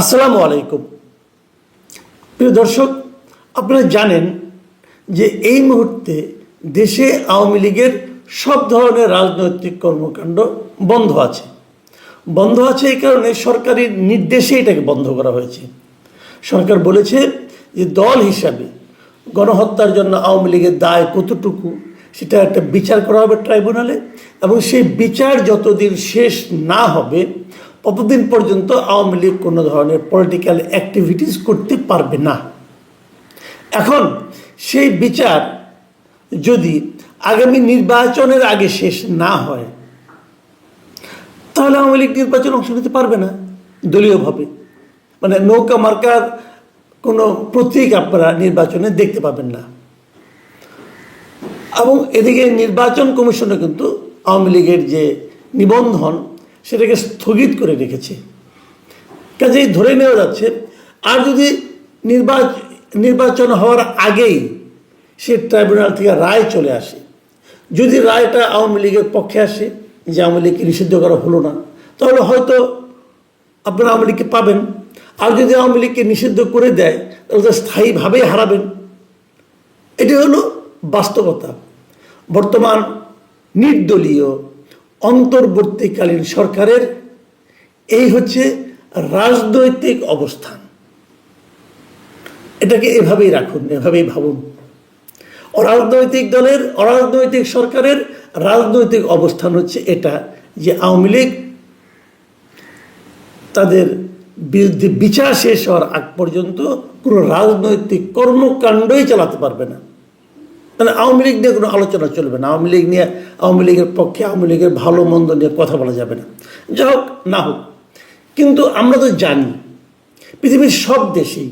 আসসালামু আলাইকুম। প্রিয় দর্শক, আপনারা জানেন যে এই মুহূর্তে দেশে আওয়ামী লীগের সব ধরনের রাজনৈতিক কর্মকাণ্ড বন্ধ আছে। বন্ধ আছে এই কারণে সরকারি নির্দেশে এটাকে বন্ধ করা হয়েছে। সরকার বলেছে যে দল হিসাবে গণহত্যার জন্য আওয়ামী লীগের দায় কতটুকু সেটা একটা বিচার করা হবে ট্রাইব্যুনালে, এবং সেই বিচার যতদিন শেষ না হবে ততদিন পর্যন্ত আওয়ামী লীগ কোনো ধরনের পলিটিক্যাল অ্যাক্টিভিটিস করতে পারবে না। এখন সেই বিচার যদি আগামী নির্বাচনের আগে শেষ না হয় তাহলে আওয়ামী লীগ নির্বাচনে অংশ নিতে পারবে না দলীয়ভাবে। মানে নৌকা মার্কার কোনো প্রতীক আপনারা নির্বাচনে দেখতে পাবেন না। এবং এদিকে নির্বাচন কমিশনে কিন্তু আওয়ামী লীগের যে নিবন্ধন সেটাকে স্থগিত করে রেখেছে। কাজেই ধরে নেওয়া যাচ্ছে আর যদি নির্বাচন হওয়ার আগেই সে ট্রাইব্যুনাল থেকে রায় চলে আসে, যদি রায়টা আওয়ামী লীগের পক্ষে আসে যে আওয়ামী লীগকে নিষিদ্ধ করা হলো না, তাহলে হয়তো আপনারা আওয়ামী লীগকে পাবেন। আর যদি আওয়ামী লীগকে নিষিদ্ধ করে দেয় তাহলে তো স্থায়ীভাবেই হারাবেন। এটি হলো বাস্তবতা। বর্তমান নির্দলীয় অন্তর্বর্তীকালীন সরকারের এই হচ্ছে রাজনৈতিক অবস্থান। এটাকে এভাবেই রাখুন, এভাবেই ভাবুন। অরাজনৈতিক দলের, অরাজনৈতিক সরকারের রাজনৈতিক অবস্থান হচ্ছে এটা যে আওয়ামী লীগ তাদের বিরুদ্ধে বিচার শেষ হওয়ার আগ পর্যন্ত কোনো রাজনৈতিক কর্মকাণ্ডই চালাতে পারবে না। মানে আওয়ামী লীগ নিয়ে কোনো আলোচনা চলবে না। আওয়ামী লীগ নিয়ে, আওয়ামী লীগের পক্ষে, আওয়ামী লীগের ভালো মন্দ নিয়ে কথা বলা যাবে না। যা হোক না হোক, কিন্তু আমরা তো জানি পৃথিবীর সব দেশেই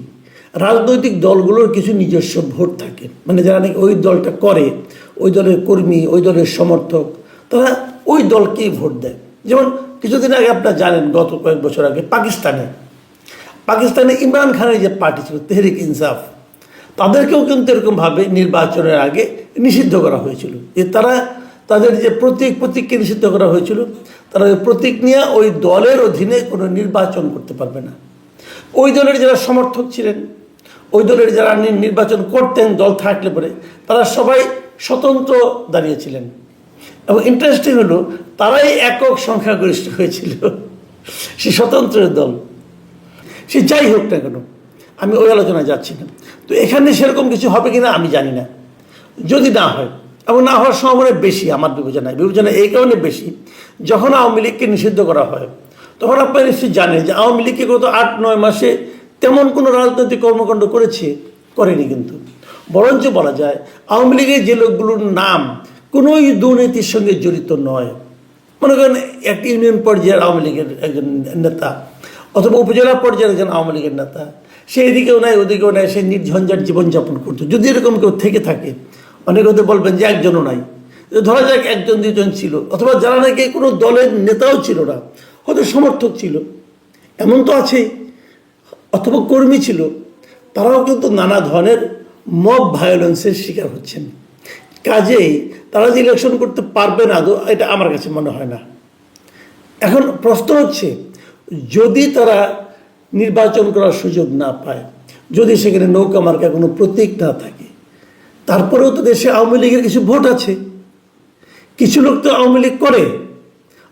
রাজনৈতিক দলগুলোর কিছু নিজস্ব ভোট থাকে। মানে যারা নাকি ওই দলটা করে, ওই দলের কর্মী, ওই দলের সমর্থক, তারা ওই দলকেই ভোট দেয়। যেমন কিছুদিন আগে আপনারা জানেন, গত কয়েক বছর আগে পাকিস্তানে ইমরান খানের যে পার্টি ছিল তেহরিক ইনসাফ, তাদেরকেও কিন্তু এরকমভাবে নির্বাচনের আগে নিষিদ্ধ করা হয়েছিল। যে তারা তাদের যে প্রতীককে নিষিদ্ধ করা হয়েছিল, তারা ওই প্রতীক নিয়ে ওই দলের অধীনে কোনো নির্বাচন করতে পারবে না। ওই দলের যারা সমর্থক ছিলেন, ওই দলের যারা নির্বাচন করতেন দল থাকলে পরে, তারা সবাই স্বতন্ত্র দাঁড়িয়েছিলেন। এবং ইন্টারেস্টিং হলো তারাই একক সংখ্যাগরিষ্ঠ হয়েছিল, সে স্বতন্ত্রের দল। সে যাই হোক না কেন, আমি ওই আলোচনায় যাচ্ছি না। তো এখানে সেরকম কিছু হবে কিনা আমি জানি না। যদি না হয়, এবং না হওয়ার সম্ভাবনা বেশি আমার বিবেচনায় এই কারণে বেশি, যখন আওয়ামী লীগকে নিষিদ্ধ করা হয় তখন আপনারা নিশ্চয়ই জানেন যে আওয়ামী লীগকে গত 8-9 মাসে তেমন কোনো রাজনৈতিক কর্মকাণ্ড করেনি। কিন্তু বরঞ্চ বলা যায় আওয়ামী লীগের যে লোকগুলোর নাম কোনোই দুর্নীতির সঙ্গে জড়িত নয়, মনে করেন একটা ইউনিয়ন পর্যায়ের আওয়ামী লীগের একজন নেতা অথবা উপজেলা পর্যায়ের একজন আওয়ামী লীগের নেতা, সে এদিকেও নাই ওদিকেও নাই, সে নির্ঝঞ্ঝাট জীবনযাপন করতো। যদি এরকম কেউ থেকে থাকে, অনেকে হতে বলবেন যে একজনও নাই, ধরা যাক 1-2 জন ছিল, অথবা যারা নাকি কোনো দলের নেতাও ছিল না, হয়তো সমর্থক ছিল, এমন তো আছেই, অথবা কর্মী ছিল, তারাও কিন্তু নানা ধরনের মব ভায়োলেন্সের শিকার হচ্ছেন। কাজেই তারা যে ইলেকশন করতে পারবে না, এটা আমার কাছে মনে হয় না। এখন প্রশ্ন হচ্ছে, যদি তারা নির্বাচন করার সুযোগ না পায়, যদি সেখানে নৌকা মার্কা কোনো প্রতীক না থাকে, তারপরেও তো দেশে আওয়ামী লীগের কিছু ভোট আছে। কিছু লোক তো আওয়ামী লীগ করে,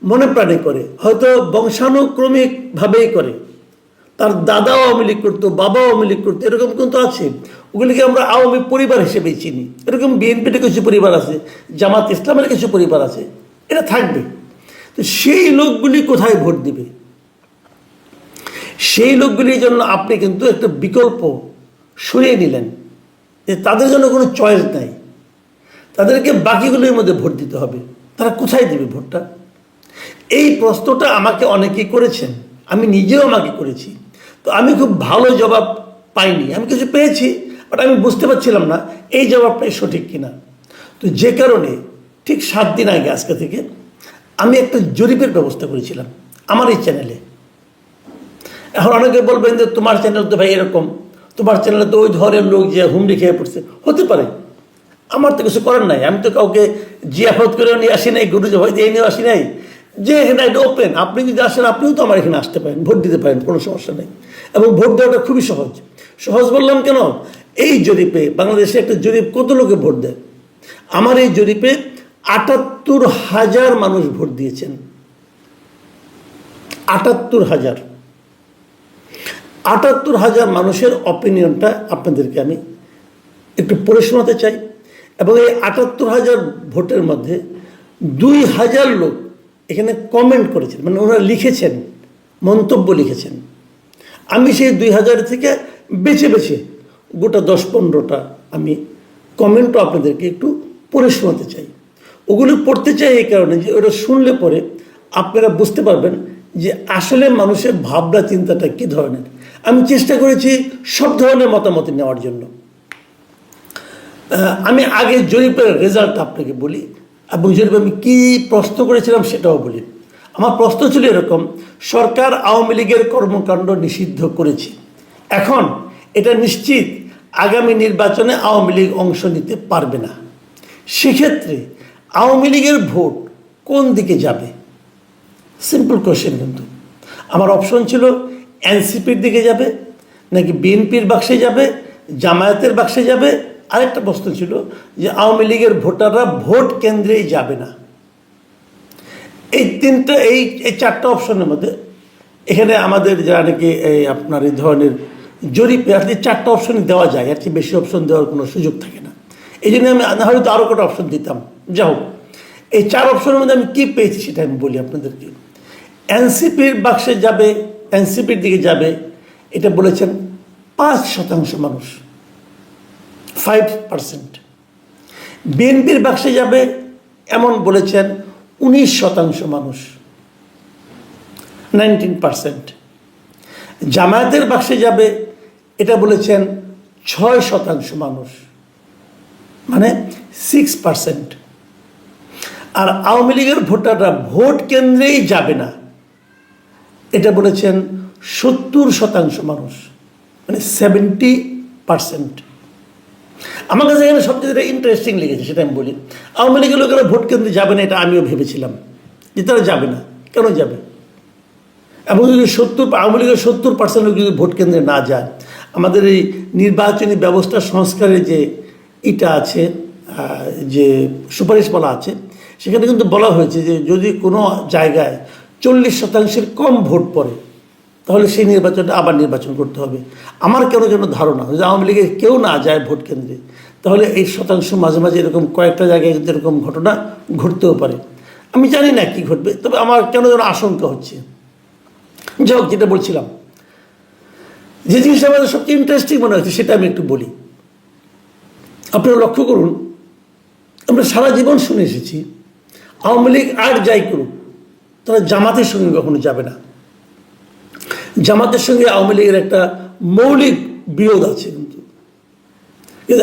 মনে প্রাণে করে, হয়তো বংশানুক্রমিকভাবেই করে। তার দাদাও আওয়ামী লীগ করতো, বাবাও আওয়ামী লীগ করতো, এরকম কিন্তু আছে। ওগুলিকে আমরা আওয়ামী পরিবার হিসেবেই চিনি। এরকম বিএনপির কিছু পরিবার আছে, জামাত ইসলামের কিছু পরিবার আছে, এটা থাকবে। তো সেই লোকগুলি কোথায় ভোট দিবে? সেই লোকগুলির জন্য আপনি কিন্তু একটা বিকল্প সরিয়ে নিলেন, যে তাদের জন্য কোনো চয়েস নাই, তাদেরকে বাকিগুলির মধ্যে ভোট দিতে হবে। তারা কোথায় দিবে ভোটটা? এই প্রশ্নটা আমাকে অনেকেই করেছেন, আমি নিজেও আমাকে করেছি। তো আমি খুব ভালো জবাব পাইনি। আমি কিছু পেয়েছি, বাট আমি বুঝতে পারছিলাম না এই জবাবটাই সঠিক কিনা। তো যে কারণে ঠিক 7 দিন আগে আজকে থেকে আমি একটা জরিপের ব্যবস্থা করেছিলাম আমার এই চ্যানেলে। এখন অনেকে বলবেন যে তোমার চ্যানেল তো ভাই এরকম, তোমার চ্যানেলে তো ওই ধরনের লোক যে হুমড়ি খেয়ে পড়ছে। হতে পারে, আমার তো কিছু করার নাই। আমি তো কাউকে জিয়াফত করেও নিয়ে আসি নাই, গুরুজ ভয় দিয়ে নিয়েও আসি নাই, যে এখানে এটা ওপেন, আপনি যদি আসেন আপনিও তো আমার এখানে আসতে পারেন, ভোট দিতে পারেন, কোনো সমস্যা নেই। এবং ভোট দেওয়াটা খুবই সহজ। সহজ বললাম কেন, এই জরিপে বাংলাদেশে একটা জরিপ কত লোকে ভোট দেয়, আমার এই জরিপে ৭৮,০০০ মানুষ ভোট দিয়েছেন। ৭৮,০০০ ৭৮,০০০ মানুষের অপিনিয়নটা আপনাদেরকে আমি একটু পড়ে শোনাতে চাই। এবং এই ৭৮,০০০ ভোটের মধ্যে ২,০০০ লোক এখানে কমেন্ট করেছেন, মানে ওনারা লিখেছেন, মন্তব্য লিখেছেন। আমি সেই ২,০০০ থেকে বেছে বেছে গোটা ১০-১৫টা আমি কমেন্টও আপনাদেরকে একটু পড়ে শোনাতে চাই। ওগুলো পড়তে চাই এই কারণে যে ওটা শুনলে পরে আপনারা বুঝতে পারবেন যে আসলে মানুষের ভাবনা চিন্তাটা কী ধরনের। আমি চেষ্টা করেছি সব ধরনের মতামত নেওয়ার জন্য। আমি আগে জরিপের রেজাল্ট আপনাকে বলি এবং জরিপে আমি কী প্রশ্ন করেছিলাম সেটাও বলি। আমার প্রশ্ন ছিল এরকম: সরকার আওয়ামী লীগের কর্মকাণ্ড নিষিদ্ধ করেছে, এখন এটা নিশ্চিত আগামী নির্বাচনে আওয়ামী লীগ অংশ নিতে পারবে না, সেক্ষেত্রে আওয়ামী লীগের ভোট কোন দিকে যাবে? Simple question. কিন্তু আমার অপশন ছিল এনসিপির দিকে যাবে, নাকি বিএনপির বাক্সে যাবে, জামায়াতের বাক্সে যাবে। আরেকটা প্রশ্ন ছিল যে আওয়ামী লীগের ভোটাররা ভোট কেন্দ্রেই যাবে না। এই চারটা অপশনের মধ্যে এখানে আমাদের যারা নাকি আপনার এই ধরনের জরিপে আর কি 4টা অপশনই দেওয়া যায়, আর কি বেশি অপশন দেওয়ার কোনো সুযোগ থাকে না। এই জন্য আমি হয়তো আরও কটা অপশন দিতাম। যা হোক, এই 4 অপশনের মধ্যে আমি কী পেয়েছি সেটা আমি বলি আপনাদেরকে। এনসিপির বাক্সে যাবে, এনসিপির দিকে যাবে, এটা বলেছেন 5% মানুষ, 5%। বিএনপির বাক্সে যাবে এমন বলেছেন 19% মানুষ, 19%। জামায়াতের বাক্সে যাবে এটা বলেছেন 6% মানুষ, মানে 6%। আর আওয়ামী লীগের ভোটাররা ভোট কেন্দ্রেই যাবে না এটা বলেছেন 70% মানুষ, মানে 70%। আমার কাছে এখানে সবচেয়ে যেটা ইন্টারেস্টিং লেগেছে সেটা আমি বলি। আওয়ামী লীগের লোকেরা ভোট কেন্দ্রে যাবে না এটা আমিও ভেবেছিলাম যে তারা যাবে না। কেন যাবে? এবং যদি আওয়ামী লীগের 70% লোক যদি ভোট কেন্দ্রে না যায়, আমাদের এই নির্বাচনী ব্যবস্থা সংস্কারের যে আছে, যে সুপারিশ বলা আছে, সেখানে কিন্তু বলা হয়েছে যে যদি কোনো জায়গায় 40% কম ভোট পড়ে তাহলে সেই নির্বাচনটা আবার নির্বাচন করতে হবে। আমার কেন ধারণা যদি আওয়ামী লীগের কেউ না যায় ভোট কেন্দ্রে, তাহলে এই শতাংশ মাঝে মাঝে এরকম কয়েকটা জায়গায় কিন্তু এরকম ঘটনা ঘটতেও পারে। আমি জানি না কি ঘটবে, তবে আমার কেন আশঙ্কা হচ্ছে। যাই হোক, যেটা বলছিলাম, যে জিনিসটা আমাদের সবচেয়ে ইন্টারেস্টিং মনে হচ্ছে সেটা আমি একটু বলি। আপনারা লক্ষ্য করুন, আমরা সারা জীবন শুনে এসেছি আওয়ামী লীগ আর যাই করুক তারা জামাতের সঙ্গে কখনো যাবে না। জামাতের সঙ্গে আওয়ামী লীগের একটা মৌলিক বিরোধ আছে, কিন্তু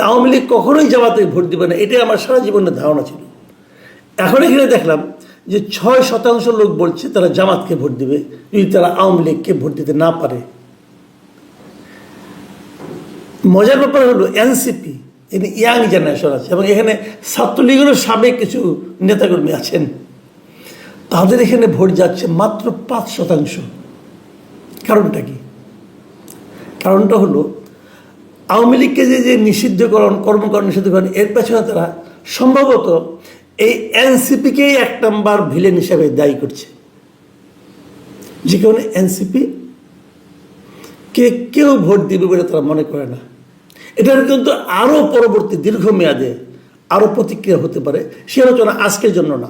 আওয়ামী লীগ কখনোই জামাতে ভোট দিবে না, এটাই আমার সারা জীবনের ধারণা ছিল। এখন এখানে দেখলাম যে 6% লোক বলছে তারা জামাতকে ভোট দিবে যদি তারা আওয়ামী লীগকে ভোট দিতে না পারে। মজার ব্যাপার হলো এনসিপি এখানে ইয়াং জেনারেশন আছে এবং এখানে ছাত্রলীগেরও সাবেক কিছু নেতাকর্মী আছেন, তাদের এখানে ভোট যাচ্ছে মাত্র 5%। কারণটা কি? কারণটা হলো আওয়ামী লীগকে যে নিষিদ্ধকরণ, কর্মকাণ্ড নিষিদ্ধকরণ, এর পেছনে তারা সম্ভবত এই এনসিপিকেই 1 নম্বর ভিলেন হিসাবে দায়ী করছে। যে কারণে এনসিপি কেউ ভোট দিবে বলে তারা মনে করে না। এটার কিন্তু আরও পরবর্তী দীর্ঘমেয়াদে আরও প্রতিক্রিয়া হতে পারে, সে আলোচনা আজকের জন্য না।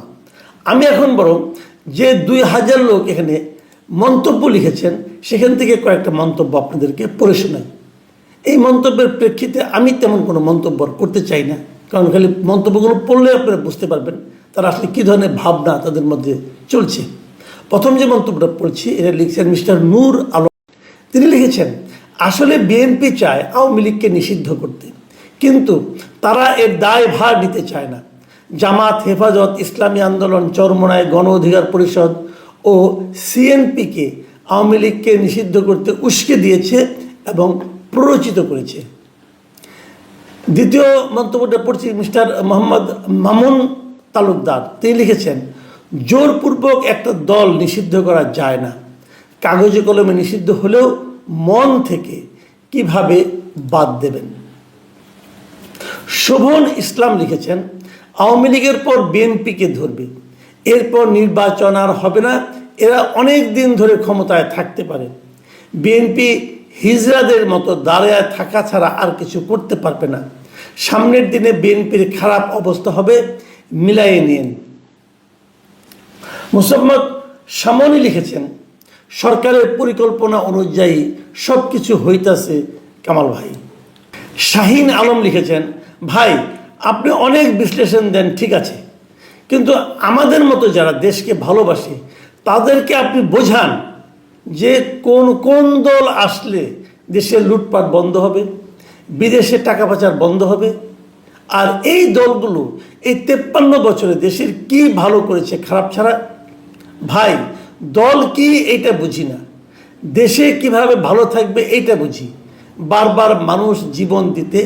আমি এখন বরং যে 2000 লোক এখানে মন্তব্য লিখেছেন সেখান থেকে কয়েকটা মন্তব্য আপনাদেরকে পড়ে শোনাই। এই মন্তব্যের প্রেক্ষিতে আমি তেমন কোনো মন্তব্য করতে চাই না, কারণ খালি মন্তব্যগুলো পড়লে আপনারা বুঝতে পারবেন তারা আসলে কী ধরনের ভাবনা তাদের মধ্যে চলছে। প্রথম যে মন্তব্যটা পড়ছি এটা লিখছেন মিস্টার নূর আলম। তিনি লিখেছেন, আসলে বিএনপি চায় আওয়ামী লীগকে নিষিদ্ধ করতে, কিন্তু তারা এর দায়ভার নিতে চায় না। জামাত, হেফাজত, ইসলামী আন্দোলন, চরমোনাই, গণ অধিকার পরিষদ ও সিএনপিকে আওয়ামী লীগকে নিষিদ্ধ করতে উস্কে দিয়েছে এবং প্ররোচিত করেছে। দ্বিতীয় মন্তব্যটা পড়ছি মিস্টার মোহাম্মদ মামুন তালুকদার। তিনি লিখেছেন, জোরপূর্বক একটা দল নিষিদ্ধ করা যায় না। কাগজে কলমে নিষিদ্ধ হলেও মন থেকে কিভাবে বাদ দেবেন? শোভন ইসলাম লিখেছেন, আওয়ামী লীগের পর বিএনপিকে ধরবে, এরপর নির্বাচন আর হবে না, এরা অনেক দিন ধরে ক্ষমতায় থাকতে পারে। বিএনপি হিজড়াদের মতো দাঁড়ায় থাকা ছাড়া আর কিছু করতে পারবে না। সামনের দিনে বিএনপির খারাপ অবস্থা হবে, মিলাইয়ে নিন। মোসাম্মদ সামনি লিখেছেন, সরকারের পরিকল্পনা অনুযায়ী সব কিছু হইতাছে কামাল ভাই। শাহিন আলম লিখেছেন, ভাই আপনি অনেক বিশ্লেষণ দেন, ঠিক আছে, কিন্তু আমাদের মতো যারা দেশকে ভালোবাসে তাদেরকে আপনি বোঝান যে কোন কোন দল আসলে দেশের লুটপাট বন্ধ হবে, বিদেশে টাকা পাচার বন্ধ হবে। আর এই দলগুলো এই 53 বছরে দেশের কি ভালো করেছে খারাপ ছাড়া? ভাই দল কি এইটা বুঝি না, দেশে কিভাবে ভালো থাকবে এইটা বুঝি। বারবার মানুষ জীবন দিতে